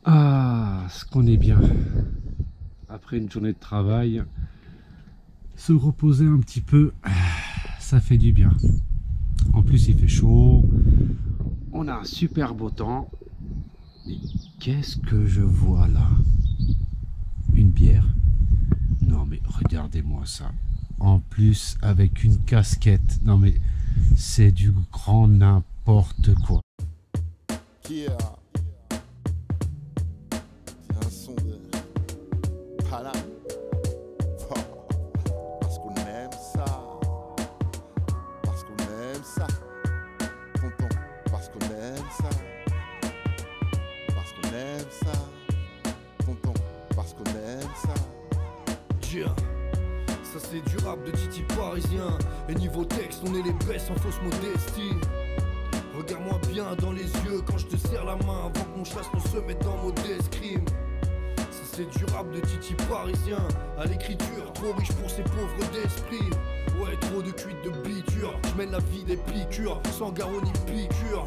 Ah, ce qu'on est bien. Après une journée de travail, se reposer un petit peu, ça fait du bien. En plus, il fait chaud. On a un super beau temps. Mais qu'est-ce que je vois là? Une bière? Non mais regardez-moi ça. En plus, avec une casquette. Non mais c'est du grand n'importe quoi. Yeah. C'est un son de Paname. Parce qu'on aime ça. Parce qu'on aime ça. Tonton, parce qu'on aime ça. Parce qu'on aime ça. Tonton, parce qu'on aime ça. Yeah. Ça c'est du rap de Titi parisien. Et niveau texte, on est les best en fausse modestie. Regarde-moi bien dans les yeux quand je te serre la main avant que mon chasse ne se mette dans mon escrime. Ça c'est du rap de Titi parisien. À l'écriture, trop riche pour ces pauvres d'esprit. Ouais, trop de cuites de biture. Je mène la vie des piqûres, sans garrot ni piqûre.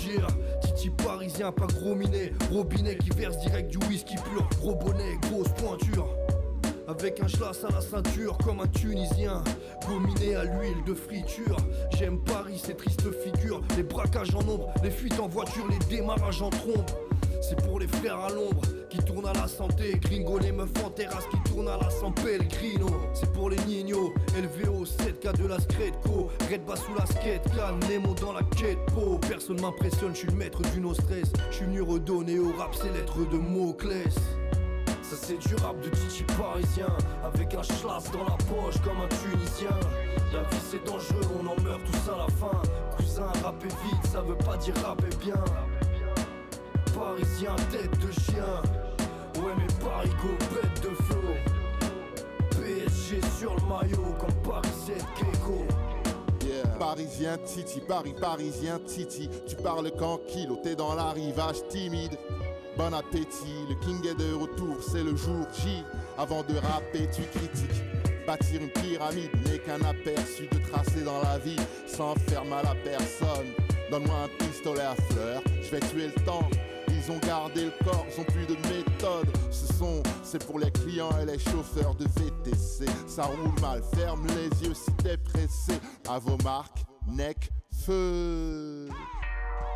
Yeah. Titi parisien, pas gros minet. Robinet qui verse direct du whisky pur. Gros bonnet, grosse pointure. Avec un schlass à la ceinture comme un Tunisien, gominé à l'huile de friture. J'aime Paris, ces tristes figures. Les braquages en ombre, les fuites en voiture, les démarrages en trombe. C'est pour les frères à l'ombre qui tournent à la santé. Gringo, les meufs en terrasse qui tournent à la San Pellegrino. C'est pour les nignos, élevés au 7K de la Scredco. Red bas sous la skate, can, Nemo dans la quête po. Personne m'impressionne, je suis le maître du no stress. Je suis venu redonner au rap ses lettres de Moclès. Ça c'est du rap de Titi parisien. Avec un schlass dans la poche comme un Tunisien. La vie c'est dangereux, on en meurt tous à la fin. Cousin, rapper vite, ça veut pas dire rapper bien. Parisien, tête de chien. Ouais mais Paris go, bête de flow. PSG sur le maillot comme Paris 7 Keiko. Yeah. Parisien Titi, Paris, parisien Titi. Tu parles qu'en kilo, t'es dans l'arrivage timide. Bon appétit, le king est de retour, c'est le jour J. Avant de rapper, tu critiques. Bâtir une pyramide n'est qu'un aperçu de tracé dans la vie, sans faire mal à personne. Donne-moi un pistolet à fleurs, je vais tuer le temps. Ils ont gardé le corps, ils ont plus de méthode. C'est pour les clients et les chauffeurs de VTC. Ça roule mal, ferme les yeux si t'es pressé. À vos marques, neck, feu.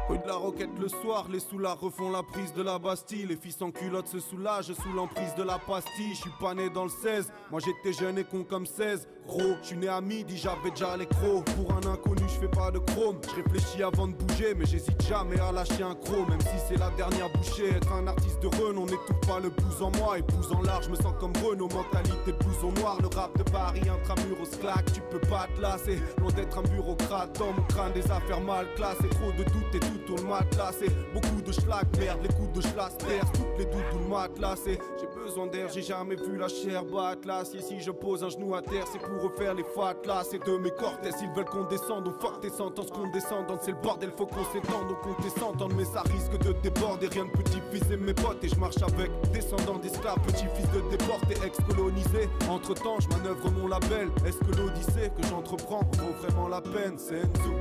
Rue de la Roquette le soir, les soulards refont la prise de la Bastille. Les filles sans culottes se soulagent sous l'emprise de la pastille. Je suis pas né dans le 16, moi j'étais jeune et con comme 16. Gros, je suis né à midi, j'avais déjà les crocs. Pour un inconnu, je fais pas de chrome. Je réfléchis avant de bouger, mais j'hésite jamais à lâcher un croc. Même si c'est la dernière bouchée, être un artiste de renom n'étouffe pas le blues en moi. Et blues en large, je me sens comme Renault, mentalité de blouson noir. Le rap de Paris, intramuros claque, tu peux pas te lasser. Loin d'être un bureaucrate, dans mon crâne des affaires mal classées. Trop de doutes et tout tourne mal classé. Beaucoup de schlag, merde, les coups de schlass percent. Toutes les doudous matelassées. J'ai besoin d'air, j'ai jamais vu la chair battre là. Si je pose un genou à terre, c'est pour refaire les fat là. C'est de mes cortès, ils veulent qu'on descende. On fuck tes sentences, qu'on descende. C'est le bordel, faut qu'on s'étende. Donc on descende, mais ça risque de déborder. Rien de petit-fils et mes potes. Et je marche avec descendants d'esclaves, petit-fils de déportés, ex-colonisés. Entre temps, je manœuvre mon label. Est-ce que l'odyssée que j'entreprends vaut vraiment la peine? C'est Enzo.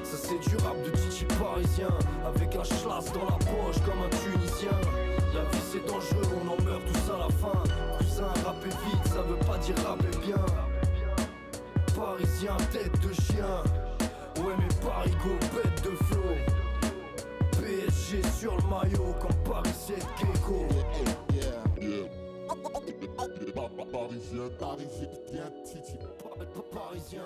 Ça c'est du rap de Titi parisien. Avec un schlass dans la poche comme un Tunisien. La vie c'est dangereux, on en meurt tous à la fin. Cousin, rapper vite, ça veut pas dire rapper bien. Parisien, tête de chien. Ouais mais Paris go, bête de flow. PSG sur le maillot comme Paris 7 Keiko. Parisien, parisien, Titi. Parisien.